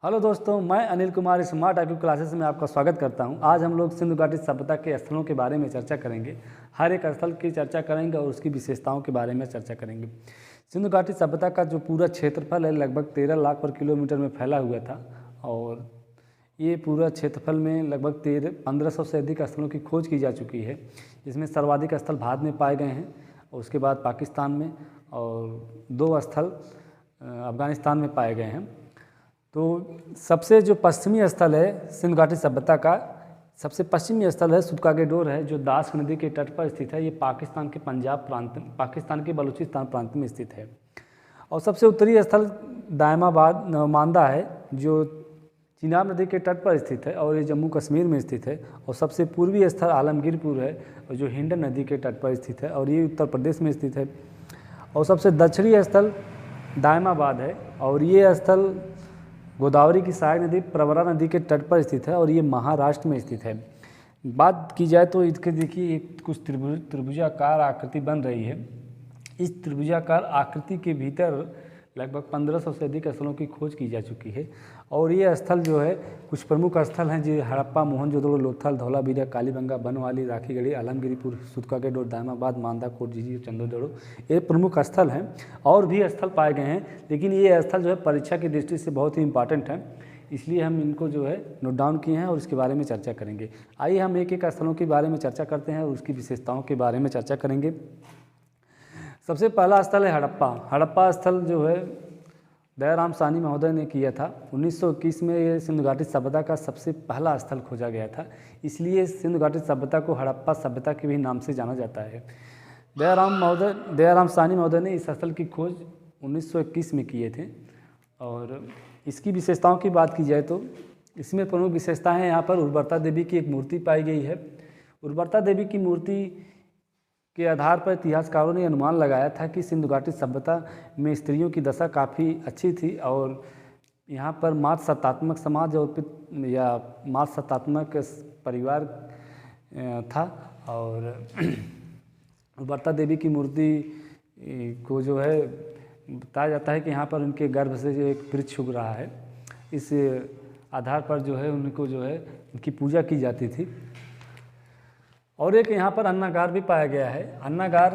Hello दोस्तों, मैं Anil Kumar smart IQ classes में आपका स्वागत करता हूं। आज हम लोग सिंधु घाटी सभ्यता के स्थलों के बारे में चर्चा करेंगे। हर एक स्थल की चर्चा करेंगे और उसकी विशेषताओं के बारे में चर्चा करेंगे। सिंधु घाटी सभ्यता का जो पूरा क्षेत्रफल है लगभग 13 लाख पर किलोमीटर में फैला हुआ था और ये पूरा क्षेत्रफल में लगभग 1500 से अधिक स्थलों की खोज की जा चुकी है। इसमें सर्वाधिक स्थल भारत में पाए गए हैं और उसके बाद पाकिस्तान में और 2 स्थल अफगानिस्तान में पाए गए हैं। तो सबसे जो पश्चिमी स्थल है सिंधु घाटी सभ्यता का, सबसे पश्चिमी स्थल है सुतकागेडोर है, जो दास नदी के तट पर स्थित है। ये पाकिस्तान के पंजाब प्रांत, पाकिस्तान के बलूचिस्तान प्रांत में स्थित है। और सबसे उत्तरी स्थल दायमाबाद मांदा है, जो चिनाब नदी के तट पर स्थित है और ये जम्मू कश्मीर में स्थित है। और सबसे पूर्वी स्थल आलमगीरपुर है, जो हिंडन नदी के तट पर स्थित है और ये उत्तर प्रदेश में स्थित है। और सबसे दक्षिणी स्थल दायमाबाद है और ये स्थल गोदावरी की सहायक नदी प्रवरा नदी के तट पर स्थित है और ये महाराष्ट्र में स्थित है। बात की जाए तो इसके देखिए एक कुछ त्रिभुजाकार आकृति बन रही है। इस त्रिभुजाकार आकृति के भीतर लगभग 1500 से अधिक स्थलों की खोज की जा चुकी है। और ये स्थल जो है कुछ प्रमुख स्थल हैं, जो हड़प्पा, मोहनजोदड़ो, लोथल, धौलावीरा, कालीबंगा, बनवाली, राखीगढ़ी, आलमगीरपुर, सुतकागेडोर, दायमाबाद, मांदा, कोटजीजी, चंदोदड़ो, ये प्रमुख स्थल हैं। और भी स्थल पाए गए हैं, लेकिन ये स्थल जो है परीक्षा की दृष्टि से बहुत ही इंपॉर्टेंट है, इसलिए हम इनको जो है नोट डाउन किए हैं और इसके बारे में चर्चा करेंगे। आइए हम एक एक स्थलों के बारे में चर्चा करते हैं और उसकी विशेषताओं के बारे में चर्चा करेंगे। सबसे पहला स्थल है हड़प्पा। हड़प्पा स्थल जो है दयाराम साहनी महोदय ने किया था। 1921 में ये सिंधु घाटी सभ्यता का सबसे पहला स्थल खोजा गया था, इसलिए सिंधु घाटी सभ्यता को हड़प्पा सभ्यता के भी नाम से जाना जाता है। दयाराम साहनी महोदय ने इस स्थल की खोज 1921 में किए थे। और इसकी विशेषताओं की बात की जाए तो इसमें प्रमुख विशेषताएं हैं। यहाँ पर उर्वरता देवी की एक मूर्ति पाई गई है। उर्वरता देवी की मूर्ति के आधार पर इतिहासकारों ने अनुमान लगाया था कि सिंधु घाटी सभ्यता में स्त्रियों की दशा काफ़ी अच्छी थी और यहाँ पर मातृ सत्तात्मक समाज या मातृ सत्तात्मक परिवार था। और उर्वरता देवी की मूर्ति को जो है बताया जाता है कि यहाँ पर उनके गर्भ से जो एक वृक्ष उग रहा है, इस आधार पर जो है उनको जो है उनकी पूजा की जाती थी। और एक यहाँ पर अन्नागार भी पाया गया है। अन्नागार,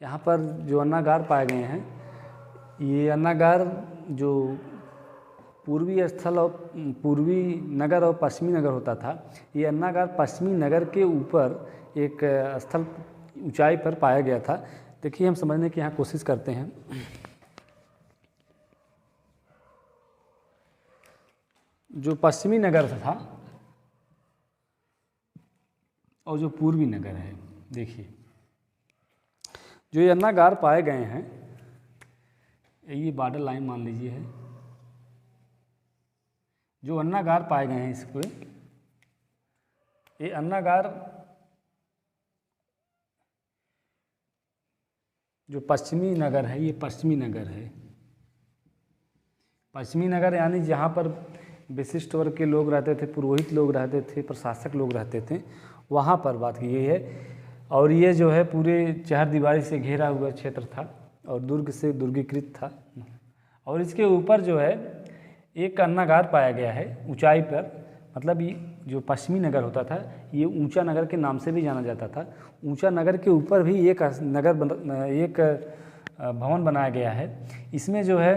यहाँ पर जो अन्नागार पाए गए हैं, ये अन्नागार जो पूर्वी स्थल और पूर्वी नगर और पश्चिमी नगर होता था, ये अन्नागार पश्चिमी नगर के ऊपर एक स्थल ऊंचाई पर पाया गया था। देखिए हम समझने की यहाँ कोशिश करते हैं। जो पश्चिमी नगर था और जो पूर्वी नगर है, देखिए जो ये अन्नागार पाए गए हैं, ये बॉर्डर लाइन मान लीजिए है। जो अन्नागार पाए गए हैं इसको, ये अन्नागार जो पश्चिमी नगर है, ये पश्चिमी नगर है। पश्चिमी नगर यानी जहाँ पर विशिष्ट वर्ग के लोग रहते थे, पुरोहित लोग रहते थे, प्रशासक लोग रहते थे, वहाँ पर बात की गई है। और ये जो है पूरे चहर दीवारी से घिरा हुआ क्षेत्र था और दुर्ग से दुर्गीकृत था। और इसके ऊपर जो है एक अन्नागार पाया गया है ऊंचाई पर। मतलब ये जो पश्चिमी नगर होता था, ये ऊंचा नगर के नाम से भी जाना जाता था। ऊंचा नगर के ऊपर भी एक भवन बनाया गया है। इसमें जो है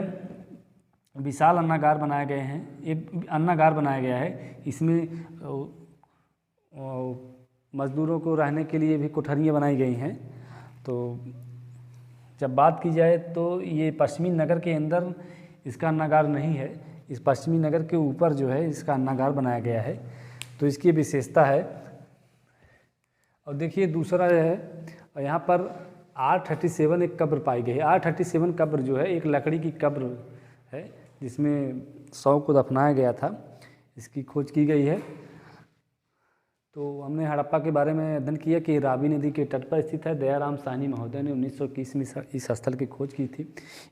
विशाल अन्नागार बनाए गए हैं, एक अन्नागार बनाया गया है। इसमें मज़दूरों को रहने के लिए भी कोठरियाँ बनाई गई हैं। तो जब बात की जाए तो ये पश्चिमी नगर के अंदर इसका अन्नागार नहीं है, इस पश्चिमी नगर के ऊपर जो है इसका अन्नागार बनाया गया है। तो इसकी विशेषता है। और देखिए दूसरा जो है, यहाँ पर R37 एक कब्र पाई गई है। R37 कब्र जो है एक लकड़ी की कब्र है, जिसमें 100 को दफनाया गया था। इसकी खोज की गई है। तो हमने हड़प्पा के बारे में अध्ययन किया कि रावी नदी के तट पर स्थित है। दयाराम साहनी महोदय ने 1921 में इस स्थल की खोज की थी।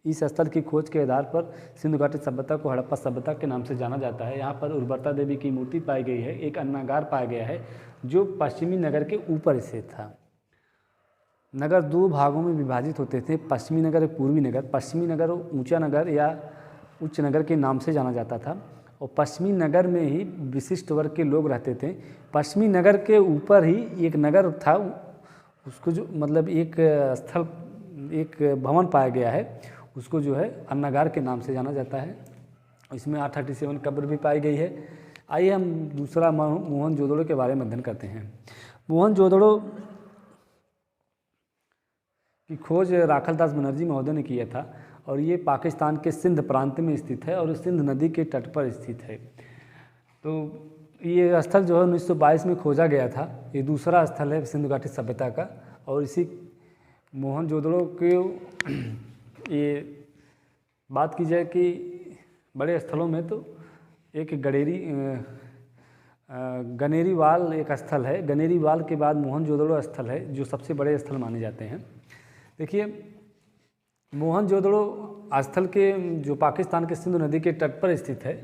इस स्थल की खोज के आधार पर सिंधु घाटी सभ्यता को हड़प्पा सभ्यता के नाम से जाना जाता है। यहाँ पर उर्वरता देवी की मूर्ति पाई गई है। एक अन्नागार पाया गया है जो पश्चिमी नगर के ऊपर स्थित था। नगर 2 भागों में विभाजित होते थे, पश्चिमी नगर और पूर्वी नगर। पश्चिमी नगर ऊंचा नगर या उच्च नगर के नाम से जाना जाता था और पश्चिमी नगर में ही विशिष्ट वर्ग के लोग रहते थे। पश्चिमी नगर के ऊपर ही एक नगर था, उसको जो मतलब एक स्थल, एक भवन पाया गया है, उसको जो है अन्नागार के नाम से जाना जाता है। इसमें 837 कब्र भी पाई गई है। आइए हम दूसरा मोहनजोदड़ो के बारे में अध्ययन करते हैं। मोहनजोदड़ो की खोज राखलदास बनर्जी महोदय ने किया था और ये पाकिस्तान के सिंध प्रांत में स्थित है और सिंध नदी के तट पर स्थित है। तो ये स्थल जो है 1922 में खोजा गया था। ये दूसरा स्थल है सिंधु घाटी सभ्यता का। और इसी मोहनजोदड़ो के ये बात की जाए कि बड़े स्थलों में तो एक गनेरीवाल एक स्थल है। गनेरीवाल के बाद मोहनजोदड़ो स्थल है जो सबसे बड़े स्थल माने जाते हैं। देखिए, मोहनजोदड़ो स्थल के जो पाकिस्तान के सिंधु नदी के तट पर स्थित है,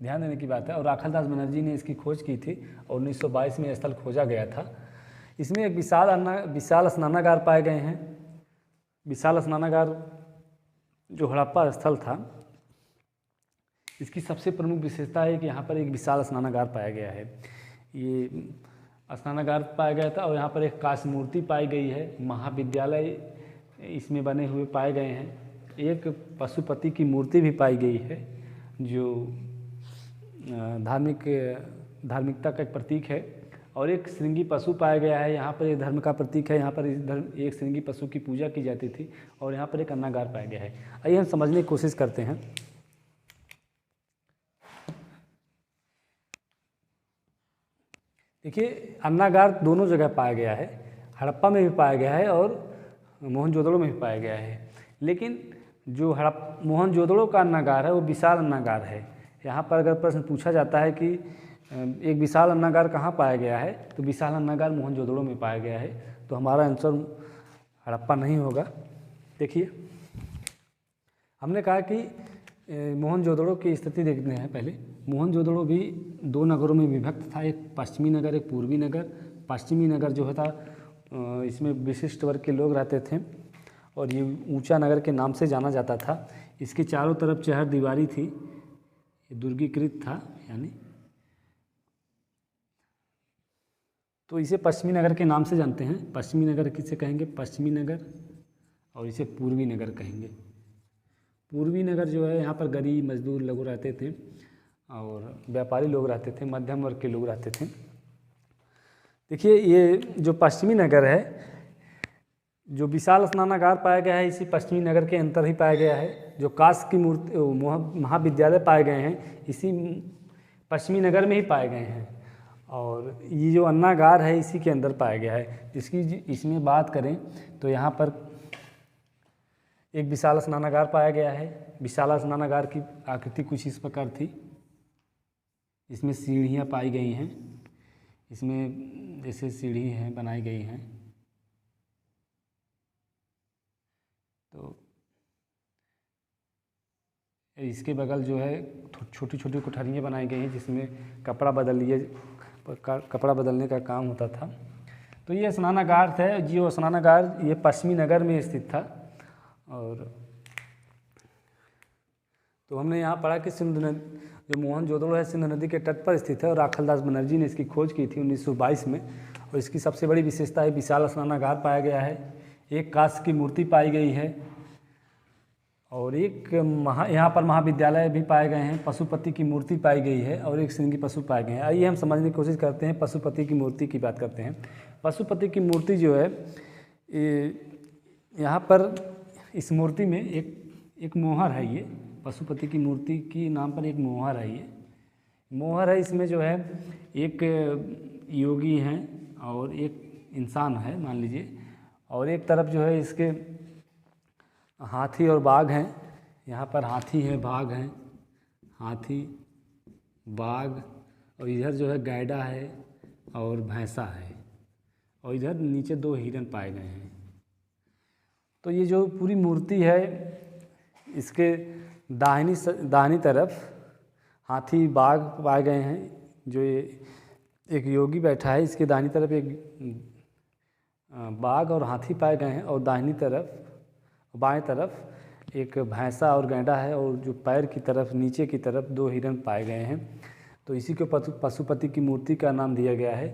ध्यान देने की बात है। और राखलदास बनर्जी ने इसकी खोज की थी और 1922 में स्थल खोजा गया था। इसमें एक विशाल स्नानागार पाए गए हैं। विशाल स्नानागार जो हड़प्पा स्थल था, इसकी सबसे प्रमुख विशेषता है कि यहाँ पर एक विशाल स्नानागार पाया गया है। ये स्नानागार पाया गया था और यहाँ पर एक कांस्य मूर्ति पाई गई है। महाविद्यालय इसमें बने हुए पाए गए हैं। एक पशुपति की मूर्ति भी पाई गई है जो धार्मिकता का एक प्रतीक है। और एक श्रृंगी पशु पाया गया है। यहाँ पर एक धर्म का प्रतीक है। यहाँ पर एक श्रृंगी पशु की पूजा की जाती थी। और यहाँ पर एक अन्नागार पाया गया है। आइए हम समझने की कोशिश करते हैं। देखिए, अन्नागार दोनों जगह पाया गया है। हड़प्पा में भी पाया गया है और मोहनजोदड़ो में भी पाया गया है। लेकिन जो मोहनजोदड़ो का अन्नागार है वो विशाल अन्नागार है। यहाँ पर अगर प्रश्न पूछा जाता है कि एक विशाल अन्नागार कहाँ पाया गया है, तो विशाल अन्नागार मोहनजोदड़ो में पाया गया है। तो हमारा आंसर हड़प्पा नहीं होगा। देखिए, हमने कहा कि मोहनजोदड़ो की स्थिति देखते हैं। पहले मोहनजोदड़ो भी दो नगरों में विभक्त था, एक पश्चिमी नगर, एक पूर्वी नगर। पश्चिमी नगर जो था इसमें विशिष्ट वर्ग के लोग रहते थे और ये ऊंचा नगर के नाम से जाना जाता था। इसके चारों तरफ चहर दीवारी थी, ये दुर्गीकृत था यानी, तो इसे पश्चिमी नगर के नाम से जानते हैं। पश्चिमी नगर किसे कहेंगे? पश्चिमी नगर। और इसे पूर्वी नगर कहेंगे। पूर्वी नगर जो है यहाँ पर गरीब मजदूर लोग रहते थे और व्यापारी लोग रहते थे, मध्यम वर्ग के लोग रहते थे। देखिए, ये जो पश्चिमी नगर है, जो विशाल स्नानागार पाया गया है, इसी पश्चिमी नगर के अंतर ही पाया गया है। जो कांस्य की मूर्ति महाविद्यालय पाए गए हैं, इसी पश्चिमी नगर में ही पाए गए हैं। और ये जो अन्नागार है इसी के अंदर पाया गया है। इसमें बात करें तो यहाँ पर एक विशाल स्नानागार पाया गया है। विशाल स्नानागार की आकृति कुछ इस प्रकार थी। इसमें सीढ़ियाँ पाई गई हैं, इसमें जैसे सीढ़ी हैं बनाई गई हैं। तो इसके बगल जो है छोटी छोटी कोठरियाँ बनाई गई हैं जिसमें कपड़ा बदलने का काम होता था। तो ये स्नानागार था। जो स्नानागार ये पश्चिमी नगर में स्थित था। और तो हमने यहाँ पढ़ा कि सिंधु नदी, जो मोहनजोदड़ो है, सिंधु नदी के तट पर स्थित है और राखलदास बनर्जी ने इसकी खोज की थी 1922 में। और इसकी सबसे बड़ी विशेषता है विशाल स्नानागार पाया गया है, एक कांस्य की मूर्ति पाई गई है और एक यहाँ पर महाविद्यालय भी पाए गए हैं, पशुपति की मूर्ति पाई गई है और एक श्रृंगी पशु पाए गए हैं। आइए हम समझने की कोशिश करते हैं। पशुपति की मूर्ति की बात करते हैं। पशुपति की मूर्ति जो है, यहाँ पर इस मूर्ति में एक मोहर है। ये पशुपति की मूर्ति की नाम पर एक मोहर है। ये मोहर है, इसमें जो है एक योगी हैं और एक इंसान है मान लीजिए, और एक तरफ जो है इसके हाथी और बाघ हैं। यहाँ पर हाथी है, बाघ हैं, हाथी बाघ, और इधर जो है गैड़ा है और भैंसा है, और इधर नीचे दो हिरन पाए गए हैं। तो ये जो पूरी मूर्ति है, इसके दाहिनी तरफ हाथी बाघ पाए गए हैं। जो ये एक योगी बैठा है, इसके दाहिनी तरफ एक बाघ और हाथी पाए गए हैं और दाहिनी तरफ बाएं तरफ एक भैंसा और गैंडा है, और जो पैर की तरफ नीचे की तरफ 2 हिरण पाए गए हैं। तो इसी को पशुपति की मूर्ति का नाम दिया गया है।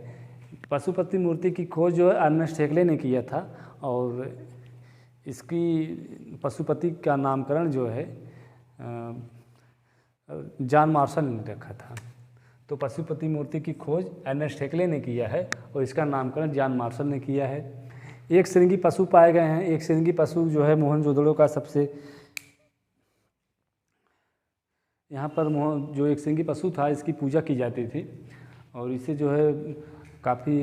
पशुपति मूर्ति की खोज जो है अर्नेस्ट हेक्ले ने किया था, और इसकी पशुपति का नामकरण जो है जॉन मार्शल ने रखा था। तो पशुपति मूर्ति की खोज अर्नेस्ट हेक्ले ने किया है और इसका नामकरण जॉन मार्शल ने किया है। एक श्रृंगी पशु पाए गए हैं। एक श्रृंगी पशु जो है मोहनजोदड़ो का सबसे, यहाँ पर जो एक श्रृंगी पशु था इसकी पूजा की जाती थी, और इसे जो है काफ़ी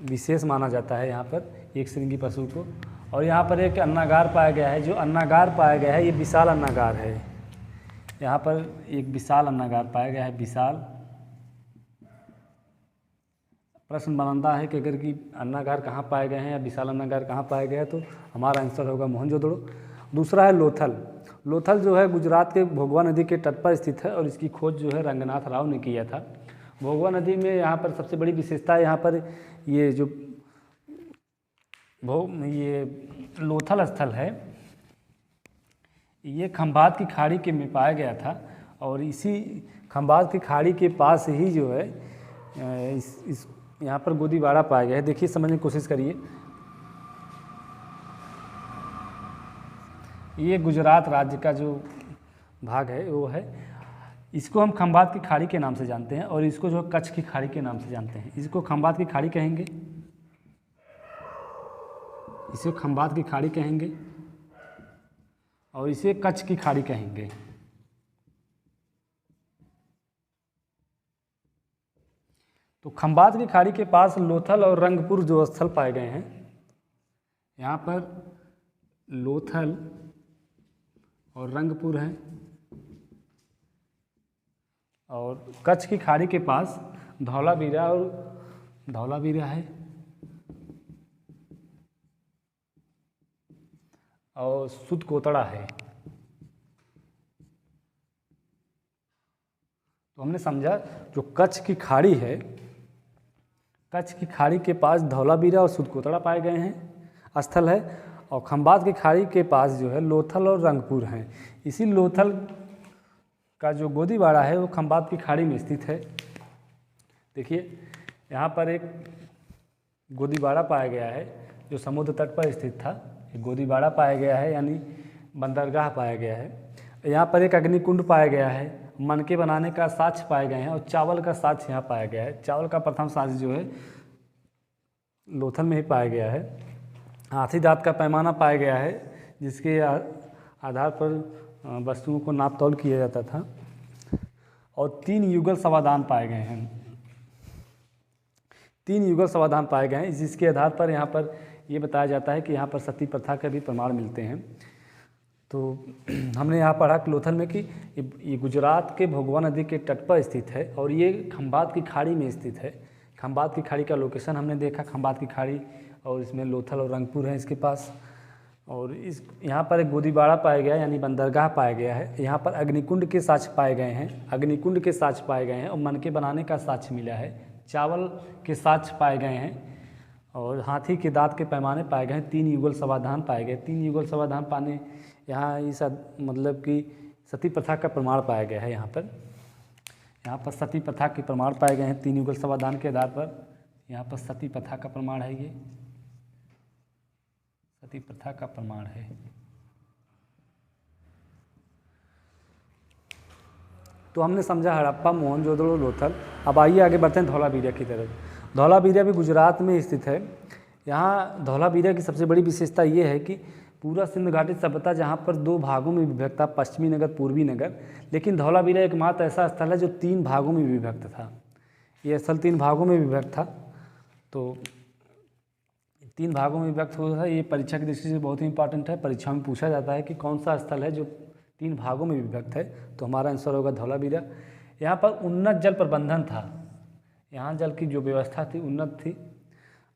विशेष माना जाता है यहाँ पर एक श्रृंगी पशु को। और यहाँ पर एक अन्नागार पाया गया है। जो अन्नागार पाया गया है ये विशाल अन्नागार है। यहाँ पर एक विशाल अन्नागार पाया गया है, विशाल। प्रश्न बनता है कि अगर कि अन्नागार कहाँ पाए गए हैं या विशाल अन्नागार कहाँ पाए गए हैं, तो हमारा आंसर होगा मोहनजोदड़ो। दूसरा है लोथल। लोथल जो है गुजरात के भोगवा नदी के तट पर स्थित है, और इसकी खोज जो है रंगनाथ राव ने किया था। भोगवा नदी में यहाँ पर सबसे बड़ी विशेषता है, यहाँ पर ये जो ये लोथल स्थल है ये खंभात की खाड़ी के में पाया गया था, और इसी खंभात की खाड़ी के पास ही जो है इस यहाँ पर गोदीबाड़ा पाया गया है। देखिए, समझने की कोशिश करिए। ये गुजरात राज्य का जो भाग है वो है, इसको हम खंभात की खाड़ी के नाम से जानते हैं, और इसको जो कच्छ की खाड़ी के नाम से जानते हैं। इसको खंभात की खाड़ी कहेंगे, इसे खंभात की खाड़ी कहेंगे, और इसे कच्छ की खाड़ी कहेंगे। तो खंभात की खाड़ी के पास लोथल और रंगपुर जो स्थल पाए गए हैं, यहाँ पर लोथल और रंगपुर है, और कच्छ की खाड़ी के पास धौलावीरा है, और सुध कोतड़ा है। तो हमने समझा जो कच्छ की खाड़ी है, कच्छ की खाड़ी के पास धौलावीरा और सुध कोतड़ा पाए गए हैं स्थल है, और खंभात की खाड़ी के पास जो है लोथल और रंगपुर हैं। इसी लोथल का जो गोदीबाड़ा है वो खंभात की खाड़ी में स्थित है। देखिए, यहाँ पर एक गोदीबाड़ा पाया गया है जो समुद्र तट पर स्थित था। एक गोदीबाड़ा पाया गया है, यानी बंदरगाह पाया गया है। यहाँ पर एक अग्निकुंड पाया गया है, मनके बनाने का साक्ष्य पाए गए हैं, और चावल का साक्ष्य यहाँ पाया गया है। चावल का प्रथम साक्ष्य जो है लोथल में ही पाया गया है। हाथी दांत का पैमाना पाया गया है, जिसके आधार पर वस्तुओं को नाप तौल किया जाता था, और 3 युगल समाधान पाए गए हैं। 3 युगल समाधान पाए गए हैं, जिसके आधार पर यहाँ पर ये बताया जाता है कि यहाँ पर सती प्रथा के भी प्रमाण मिलते हैं। तो हमने यहाँ पढ़ा लोथल में कि ये गुजरात के भोगवा नदी के तट पर स्थित है, और ये खंभात की खाड़ी में स्थित है। खंभात की खाड़ी का लोकेशन हमने देखा, खंभात की खाड़ी, और इसमें लोथल और रंगपुर है इसके पास। और यहाँ पर एक गोदीबाड़ा पाया गया, यानी बंदरगाह पाया गया है। यहाँ पर अग्निकुंड के साक्ष्य पाए गए हैं, अग्निकुंड के साक्ष्य पाए गए हैं, और मनके बनाने का साक्ष्य मिला है। चावल के साक्ष्य पाए गए हैं, और हाथी के दांत के पैमाने पाए गए हैं। 3 युगल समाधान पाए गए। 3 युगल समाधान पाने यहाँ इस मतलब कि सती प्रथा का प्रमाण पाया गया है। यहाँ पर सती प्रथा के प्रमाण पाए गए हैं 3 युगल समाधान के आधार पर। यहाँ पर सती प्रथा का प्रमाण है, ये सती प्रथा का प्रमाण है। तो हमने समझा हड़प्पा, मोहनजोदड़ो, लोथल। अब आइए आगे बढ़ते हैं धौलावीरा की तरफ। धौलावीरा भी गुजरात में स्थित है। यहाँ धौलावीरा की सबसे बड़ी विशेषता ये है कि पूरा सिंधु घाटी सभ्यता जहाँ पर 2 भागों में विभक्त था, पश्चिमी नगर, पूर्वी नगर, लेकिन धौलावीरा एकमात्र ऐसा स्थल है जो 3 भागों में विभक्त था। ये स्थल 3 भागों में विभक्त था। तो 3 भागों में विभक्त हुआ था। ये परीक्षा की दृष्टि से बहुत ही इंपॉर्टेंट है। परीक्षा में पूछा जाता है कि कौन सा स्थल है जो 3 भागों में विभक्त है, तो हमारा आंसर होगा धौलावीरा। यहाँ पर उन्नत जल प्रबंधन था। यहाँ जल की जो व्यवस्था थी उन्नत थी,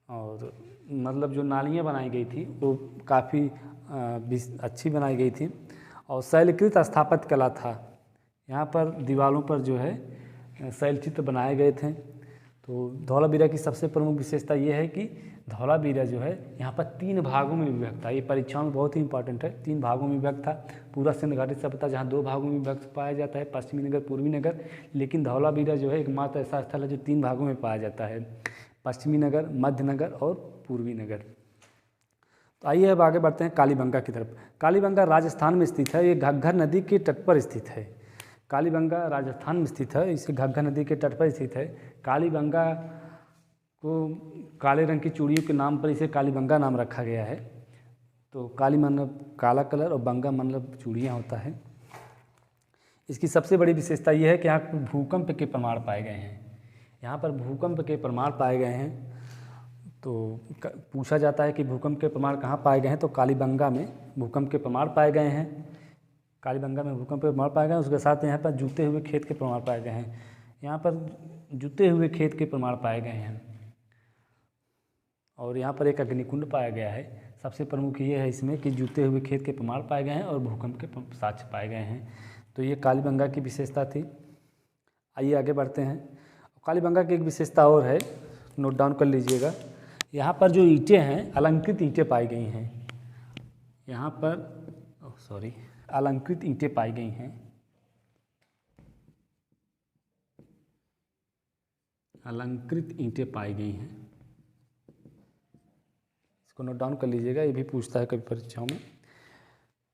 और मतलब जो नालियाँ बनाई गई थी वो काफ़ी अच्छी बनाई गई थी, और शैलकृत स्थापत्य कला था। यहाँ पर दीवारों पर जो है शैलचित्र बनाए गए थे। तो धौलावीरा की सबसे प्रमुख विशेषता ये है कि धौलावीरा जो है यहाँ पर 3 भागों में विभक्त था। ये परीक्षाओं में बहुत ही इंपॉर्टेंट है। 3 भागों में विभक्त था। पूरा सिंध घाटी सभ्यता जहाँ 2 भागों में विभक्त पाया जाता है, पश्चिमी नगर, पूर्वी नगर, लेकिन धौलावीरा जो है एकमात्र ऐसा स्थल है जो 3 भागों में पाया जाता है, पश्चिमी नगर, मध्य नगर और पूर्वी नगर। तो आइए अब आगे बढ़ते हैं कालीबंगा की तरफ। कालीबंगा राजस्थान में स्थित है। ये घग्गर नदी के तट पर स्थित है। कालीबंगा राजस्थान में स्थित है, इसे घग्गर नदी के तट पर स्थित है। कालीबंगा को काले रंग की चूड़ियों के नाम पर इसे कालीबंगा नाम रखा गया है। तो काली मतलब काला कलर और बंगा मतलब चूड़ियाँ होता है। इसकी सबसे बड़ी विशेषता यह है कि यहाँ पर भूकंप के प्रमाण पाए गए हैं। यहाँ पर भूकंप के प्रमाण पाए गए हैं। तो पूछा जाता है कि भूकंप के प्रमाण कहाँ पाए गए हैं, तो कालीबंगा में भूकंप के प्रमाण पाए गए हैं। कालीबंगा में भूकंप के प्रमाण पाए गए हैं। उसके साथ यहाँ पर जूते हुए खेत के प्रमाण पाए गए हैं। यहाँ पर जूते हुए खेत के प्रमाण पाए गए हैं। और यहाँ पर एक अग्निकुंड पाया गया है। सबसे प्रमुख ये है इसमें कि जूते हुए खेत के प्रमाण पाए गए हैं और भूकंप के साक्ष्य पाए गए हैं। तो ये कालीबंगा की विशेषता थी। आइए आगे बढ़ते हैं। कालीबंगा की एक विशेषता और है, नोट डाउन कर लीजिएगा। यहाँ पर जो ईंटें हैं, अलंकृत ईंटें पाई गई हैं। यहाँ पर अलंकृत ईंटें पाई गई हैं। अलंकृत ईंटें पाई गई हैं। इसको नोट डाउन कर लीजिएगा, ये भी पूछता है कभी परीक्षाओं में।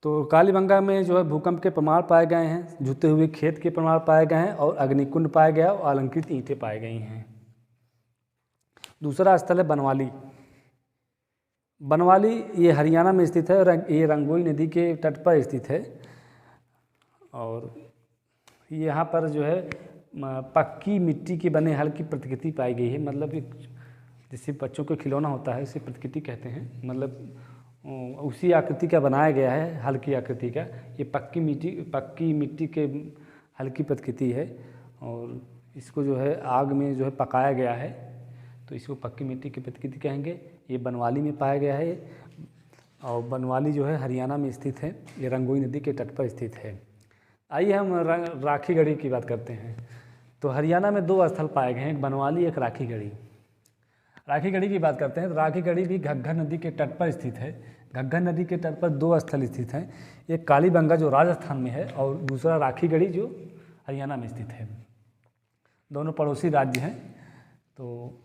तो कालीबंगा में जो है भूकंप के प्रमाण पाए गए हैं, जूते हुए खेत के प्रमाण पाए गए हैं और अग्निकुंड पाया गया और अलंकृत ईंटें पाई गई हैं। दूसरा स्थल है बनवाली। बनवाली ये हरियाणा में स्थित है और ये रंगोई नदी के तट पर स्थित है। और यहाँ पर जो है पक्की मिट्टी के बने हल की प्रतिकृति पाई गई है। मतलब एक जैसे बच्चों को खिलौना होता है, उसे प्रतिकृति कहते हैं। मतलब उसी आकृति का बनाया गया है, हल की आकृति का। ये पक्की मिट्टी के हल की प्रतिकृति है और इसको जो है आग में जो है पकाया गया है, तो इसको पक्की मिट्टी की प्रतिकृति कहेंगे। ये बनवाली में पाया गया है और बनवाली जो है हरियाणा में स्थित है। ये रंगोई नदी के तट पर स्थित है। आइए हम राखीगढ़ी की बात करते हैं। तो हरियाणा में 2 स्थल पाए गए हैं, एक बनवाली, एक राखीगढ़ी। राखीगढ़ी की बात करते हैं तो राखीगढ़ी भी घग्गर नदी के तट पर स्थित है। घग्गर नदी के तट पर 2 स्थल स्थित हैं, एक कालीबंगा जो राजस्थान में है और दूसरा राखीगढ़ी जो हरियाणा में स्थित है। दोनों पड़ोसी राज्य हैं। तो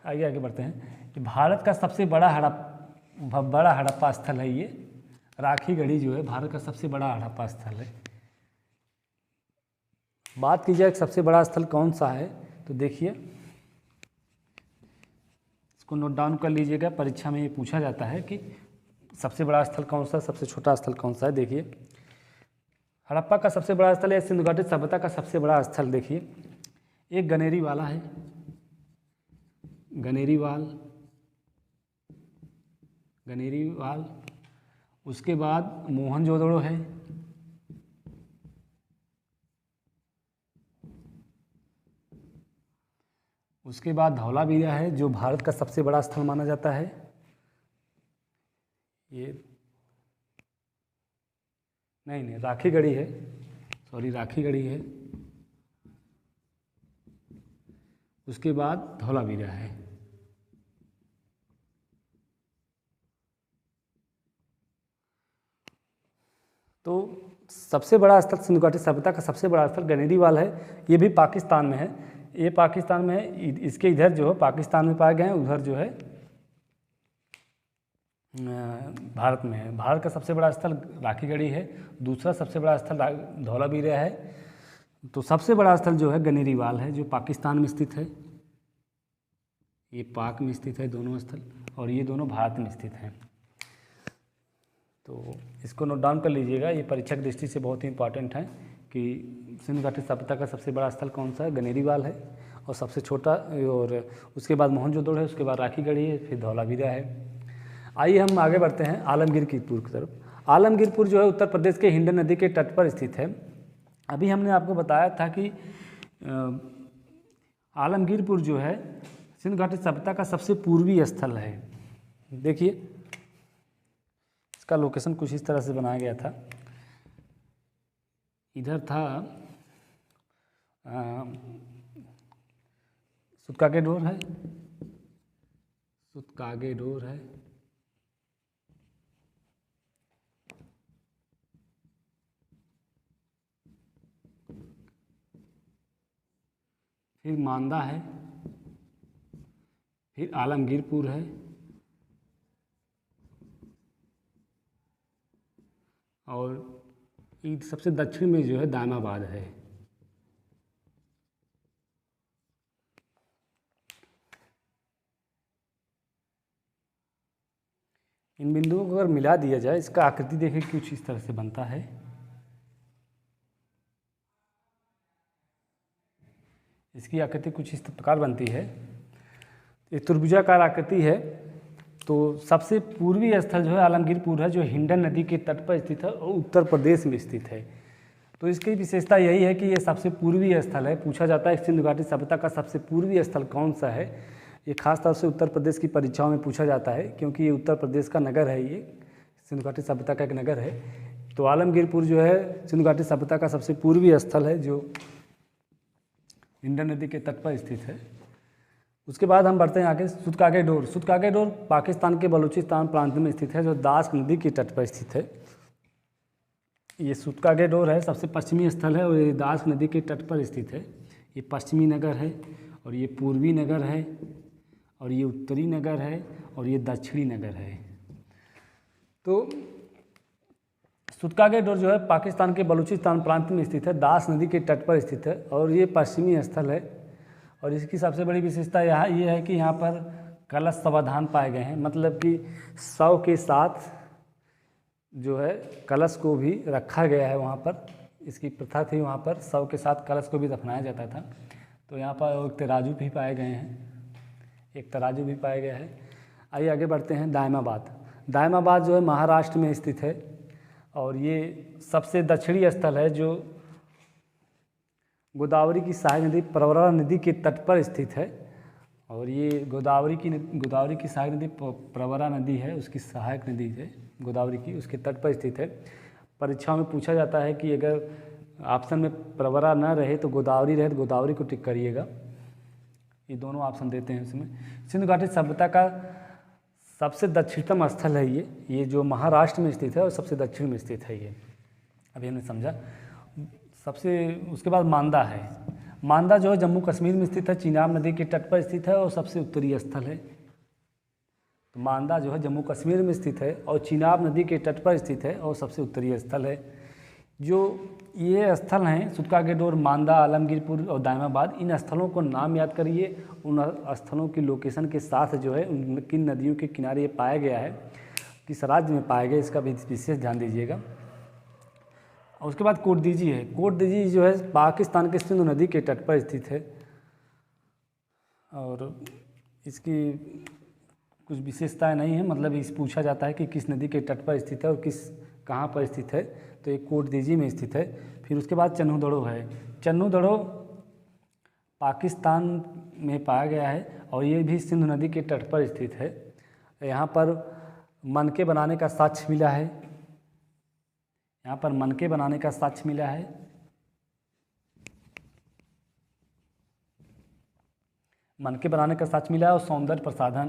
आगे आगे बढ़ते हैं। कि भारत का सबसे बड़ा हड़प्पा स्थल है ये राखीगढ़ी जो है, भारत का सबसे बड़ा हड़प्पा स्थल है। बात की जाए सबसे बड़ा स्थल कौन सा है, तो देखिए इसको नोट डाउन कर लीजिएगा। परीक्षा में ये पूछा जाता है कि सबसे बड़ा स्थल कौन सा, सबसे छोटा स्थल कौन सा है। देखिए हड़प्पा का सबसे बड़ा स्थल है, सिंधु घाटी सभ्यता का सबसे बड़ा स्थल देखिए, एक गनेरी वाला है, गनेरीवाल। उसके बाद मोहनजोदड़ो है, उसके बाद धौलावीरा है जो भारत का सबसे बड़ा स्थल माना जाता है। ये नहीं राखीगढ़ी है, राखीगढ़ी है। उसके बाद धौलावीरा है। तो सबसे बड़ा स्थल सिंधु घाटी सभ्यता का सबसे बड़ा स्थल गनेरीवाल है। ये भी पाकिस्तान में है। ये पाकिस्तान में है। इसके इधर जो है पाकिस्तान में पाए गए हैं, उधर जो है भारत में है। भारत का सबसे बड़ा स्थल राखीगढ़ी है, दूसरा सबसे बड़ा स्थल धौलावीरा है। तो सबसे बड़ा स्थल जो है गनेरीवाल है जो पाकिस्तान में स्थित है। ये पाक में स्थित है दोनों स्थल, और ये दोनों भारत में स्थित हैं। तो इसको नोट डाउन कर लीजिएगा, ये परीक्षा की दृष्टि से बहुत ही इंपॉर्टेंट है कि सिंधु घाटी सभ्यता का सबसे बड़ा स्थल कौन सा है, गनेरीवाल है, और सबसे छोटा, और उसके बाद मोहनजोदड़ो है, उसके बाद राखीगढ़ी है, फिर धौलावीरा है। आइए हम आगे बढ़ते हैं आलमगीरपुर की तरफ। आलमगीरपुर जो है उत्तर प्रदेश के हिंडन नदी के तट पर स्थित है। अभी हमने आपको बताया था कि आलमगीरपुर जो है सिंधु घाटी सभ्यता का सबसे पूर्वी स्थल है। देखिए इसका लोकेशन कुछ इस तरह से बनाया गया था। इधर था सुतकागे डोर है, सुतकागे डोर है। फिर मांदा है, फिर आलमगीरपुर है, और सबसे दक्षिण में जो है दामाबाद है। इन बिंदुओं को अगर मिला दिया जाए, इसका आकृति देखिए कुछ इस तरह से बनता है। इसकी आकृति कुछ इस प्रकार बनती है, एक त्रिभुजाकार आकृति है। तो सबसे पूर्वी स्थल जो है आलमगीरपुर है, जो हिंडन नदी के तट पर स्थित है और उत्तर प्रदेश में स्थित है। तो इसकी विशेषता यही है कि ये सबसे पूर्वी स्थल है। पूछा जाता है सिंधु घाटी सभ्यता का सबसे पूर्वी स्थल कौन सा है। ये खास तौर से उत्तर प्रदेश की परीक्षाओं में पूछा जाता है, क्योंकि ये उत्तर प्रदेश का नगर है, ये सिंधु घाटी सभ्यता का एक नगर है। तो आलमगीरपुर जो है सिंधु घाटी सभ्यता का सबसे पूर्वी स्थल है, जो हिंडन नदी के तट पर स्थित है। उसके बाद हम बढ़ते हैं आगे। सुतकागे डोर, सुतकागे डोर पाकिस्तान के बलूचिस्तान प्रांत में स्थित है, जो दास नदी के तट पर स्थित है। ये सुतकागे डोर है, सबसे पश्चिमी स्थल है और ये दास नदी के तट पर स्थित है। ये पश्चिमी नगर है, और ये पूर्वी नगर है, और ये उत्तरी नगर है, और ये दक्षिणी नगर है। तो सुतकागे डोर जो है पाकिस्तान के बलूचिस्तान प्रांत में स्थित है, दास नदी के तट पर स्थित है, और ये पश्चिमी स्थल है। और इसकी सबसे बड़ी विशेषता यहाँ ये है कि यहाँ पर कलश समाधान पाए गए हैं, मतलब कि 100 के साथ जो है कलश को भी रखा गया है वहाँ पर। इसकी प्रथा थी, वहाँ पर 100 के साथ कलश को भी दफनाया जाता था। तो यहाँ पर एक तराजू भी पाए गए हैं, एक तराजू भी पाया गया है। आइए आगे बढ़ते हैं। दायमाबाद, दायमाबाद जो है महाराष्ट्र में स्थित है, और ये सबसे दक्षिणी स्थल है, जो गोदावरी की सहायक नदी प्रवरा नदी के तट पर स्थित है। और ये गोदावरी की सहायक नदी प्रवरा नदी है, उसकी सहायक नदी है गोदावरी की, उसके तट पर स्थित है। परीक्षाओं में पूछा जाता है कि अगर ऑप्शन में प्रवरा न रहे तो गोदावरी रहे, तो गोदावरी को टिक करिएगा। ये दोनों ऑप्शन देते हैं इसमें। सिंधु घाटी सभ्यता का सबसे दक्षिणतम स्थल है ये जो महाराष्ट्र में स्थित है और सबसे दक्षिण में स्थित है ये, अभी हमने समझा। सबसे उसके बाद मांदा है। मांदा जो है जम्मू कश्मीर में स्थित है, चिनाब नदी के तट पर स्थित है और सबसे उत्तरी स्थल है। तो मांदा जो है जम्मू कश्मीर में स्थित है और चिनाब नदी के तट पर स्थित है और सबसे उत्तरी स्थल है। जो ये स्थल हैं सुतकागे डोर, मांदा, आलमगीरपुर और दायमाबाद, इन स्थलों को नाम याद करिए। उन स्थलों की लोकेशन के साथ जो है उन किन नदियों के किनारे ये पाया गया है, किस राज्य में पाया गया, इसका भी विशेष ध्यान दीजिएगा। और उसके बाद कोटदीजी है। कोटदीजी जो है पाकिस्तान के सिंधु नदी के तट पर स्थित है, और इसकी कुछ विशेषताएं नहीं है, मतलब इस पूछा जाता है कि किस नदी के तट पर स्थित है और कहाँ पर स्थित है, तो ये कोटदीजी में स्थित है। फिर उसके बाद चन्हू है। चन्हू पाकिस्तान में पाया गया है और ये भी सिंधु नदी के तट पर स्थित है। यहाँ पर मनके बनाने का साक्ष्य मिला है, यहाँ पर मनके बनाने का साक्ष्य मिला है। मनके बनाने का साक्ष्य मिला है और सौंदर्य प्रसाधन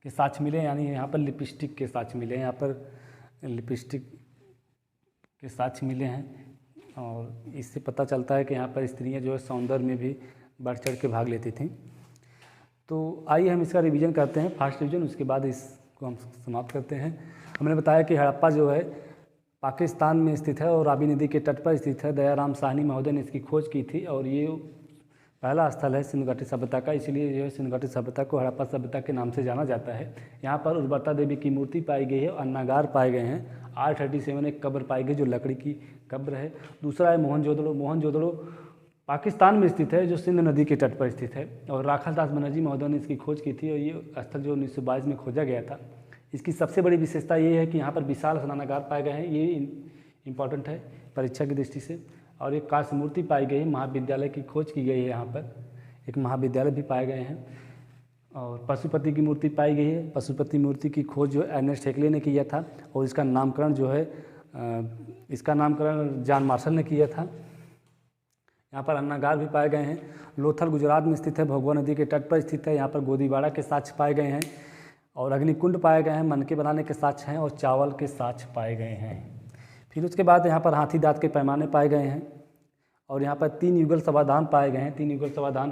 के साक्ष्य मिले, यानी यहाँ पर लिपस्टिक के साक्ष्य मिले हैं, यहाँ पर लिपस्टिक के साक्ष्य मिले हैं। और इससे पता चलता है कि यहाँ पर स्त्रियाँ जो है सौंदर्य में भी बढ़ चढ़ के भाग लेती थीं। तो आइए हम इसका रिवीजन करते हैं, फास्ट रिवीजन, उसके बाद इसको हम समाप्त करते हैं। हमने बताया कि हड़प्पा जो है पाकिस्तान में स्थित है और रावी नदी के तट पर स्थित है। दयाराम साहनी महोदय ने इसकी खोज की थी और ये पहला स्थल है सिंधु घाटी सभ्यता का, इसलिए जो है सिंधु घाटी सभ्यता को हड़प्पा सभ्यता के नाम से जाना जाता है। यहाँ पर उर्वरता देवी की मूर्ति पाई गई है, अन्नागार पाए गए हैं। R37 एक कब्र पाई गई जो लकड़ी की कब्र है। दूसरा है मोहनजोदड़ो पाकिस्तान में स्थित है, जो सिंधु नदी के तट पर स्थित है और राखाल दास बनर्जी महोदय ने इसकी खोज की थी और ये स्थल जो 1922 में खोजा गया था। इसकी सबसे बड़ी विशेषता ये है कि यहाँ पर विशाल स्नानागार पाए गए हैं, ये इम्पॉर्टेंट है परीक्षा की दृष्टि से। और एक कांस्य मूर्ति पाई गई है, महाविद्यालय की खोज की गई है, यहाँ पर एक महाविद्यालय भी पाए गए हैं। और पशुपति की मूर्ति पाई गई है। पशुपति मूर्ति की खोज जो अर्नेस्ट हेक्ले ने किया था और इसका नामकरण जो है इसका नामकरण जॉन मार्शल ने किया था। यहाँ पर अन्नागार भी पाए गए हैं। लोथल गुजरात में स्थित है, भोगवा नदी के तट पर स्थित है। यहाँ पर गोदीबाड़ा के साक्ष्य पाए गए हैं और अग्निकुंड पाए गए हैं, मनके बनाने के साक्ष्य हैं और चावल के साक्ष्य पाए गए हैं। फिर उसके बाद यहाँ पर हाथी दाँत के पैमाने पाए गए हैं और यहाँ पर 3 युगल समाधान पाए गए हैं। 3 युगल समाधान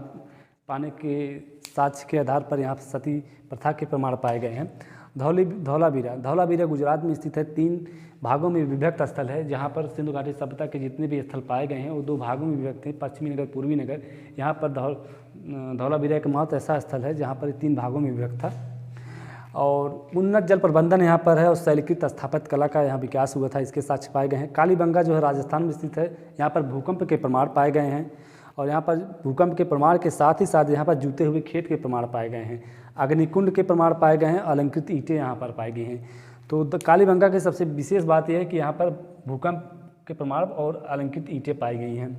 पाने के साक्ष्य के आधार पर यहाँ पर सती प्रथा के प्रमाण पाए गए हैं। धौलावीरा गुजरात में स्थित है। 3 भागों में विभक्त स्थल है। जहाँ पर सिंधु घाटी सभ्यता के जितने भी स्थल पाए गए हैं वो 2 भागों में विभक्त हैं, पश्चिमी नगर, पूर्वी नगर। यहाँ पर धौलावीरा एकमात्र ऐसा स्थल है जहाँ पर 3 भागों में विभक्त था। और उन्नत जल प्रबंधन यहाँ पर है और शैलकृत स्थापत्य कला का यहाँ विकास हुआ था, इसके साक्ष्य पाए गए हैं। कालीबंगा जो है राजस्थान में स्थित है। यहाँ पर भूकंप के प्रमाण पाए गए हैं और यहाँ पर भूकंप के प्रमाण के साथ ही साथ यहाँ पर जूते हुए खेत के प्रमाण पाए गए हैं। अग्निकुंड के प्रमाण पाए गए हैं, अलंकृत ईंटें यहाँ पर पाई गई हैं। तो कालीबंगा की सबसे विशेष बात यह है कि यहाँ पर भूकंप के प्रमाण और अलंकृत ईंटें पाई गई हैं।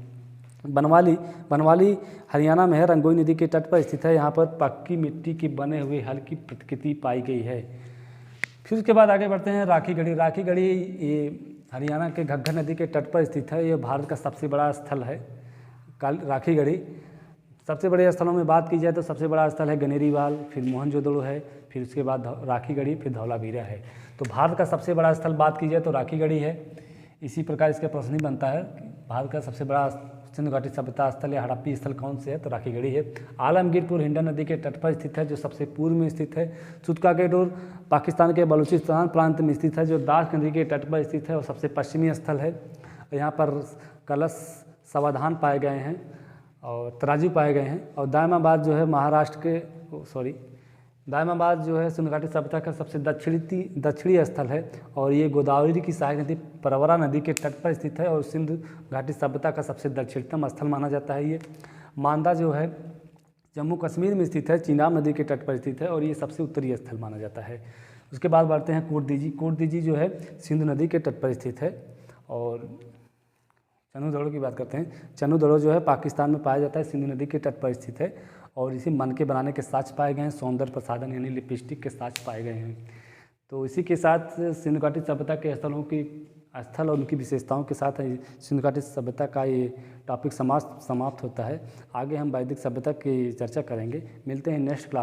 बनवाली हरियाणा में है, रंगोई नदी के तट पर स्थित है। यहाँ पर पक्की मिट्टी के बने हुए हल की प्रतिकृति पाई गई है। फिर उसके बाद आगे बढ़ते हैं राखीगढ़ी। राखीगढ़ी ये हरियाणा के घग्गर नदी के तट पर स्थित है। ये भारत का सबसे बड़ा स्थल है राखीगढ़ी। सबसे बड़े स्थलों में बात की जाए तो सबसे बड़ा स्थल है गनेरीवाल, फिर मोहनजोदड़ो है, फिर उसके बाद राखीगढ़ी, फिर धौलावीरा है। तो भारत का सबसे बड़ा स्थल बात की जाए तो राखीगढ़ी है। इसी प्रकार इसका प्रश्न ही बनता है कि भारत का सबसे बड़ा सिंधु घाटी सभ्यता स्थल या हड़प्पी स्थल कौन से है, तो राखीगढ़ी है। आलमगीरपुर हिंडन नदी के तट पर स्थित है, जो सबसे पूर्व में स्थित है। सुतका गेडोर पाकिस्तान के बलूचिस्तान प्रांत में स्थित है, जो दास नदी के तट पर स्थित है और सबसे पश्चिमी स्थल है। यहाँ पर कलश समाधान पाए गए हैं और तराजू पाए गए हैं। और दायमाबाद जो है महाराष्ट्र के दायमाबाद जो है सिंधु घाटी सभ्यता का सबसे दक्षिणी स्थल है और ये गोदावरी की सहायक नदी प्रवरा नदी के तट पर स्थित है और सिंधु घाटी सभ्यता का सबसे दक्षिणतम स्थल माना जाता है। ये मांदा जो है जम्मू कश्मीर में स्थित है, चिनाब नदी के तट पर स्थित है और ये सबसे उत्तरी स्थल माना जाता है। उसके बाद बढ़ते हैं कोटदीजी जो है सिंधु नदी के तट पर स्थित है। और चन्नू की बात करते हैं। चन्नू जो है पाकिस्तान में पाया जाता है, सिंधु नदी के तट पर स्थित है और इसे मनके बनाने के साक्ष्य पाए गए हैं। सौंदर्य प्रसाधन यानी लिपस्टिक के साक्ष्य पाए गए हैं। तो इसी के साथ सिंधु घाटी सभ्यता के स्थल और उनकी विशेषताओं के साथ सिंधु घाटी सभ्यता का ये टॉपिक समाप्त होता है। आगे हम वैदिक सभ्यता की चर्चा करेंगे। मिलते हैं नेक्स्ट क्लास।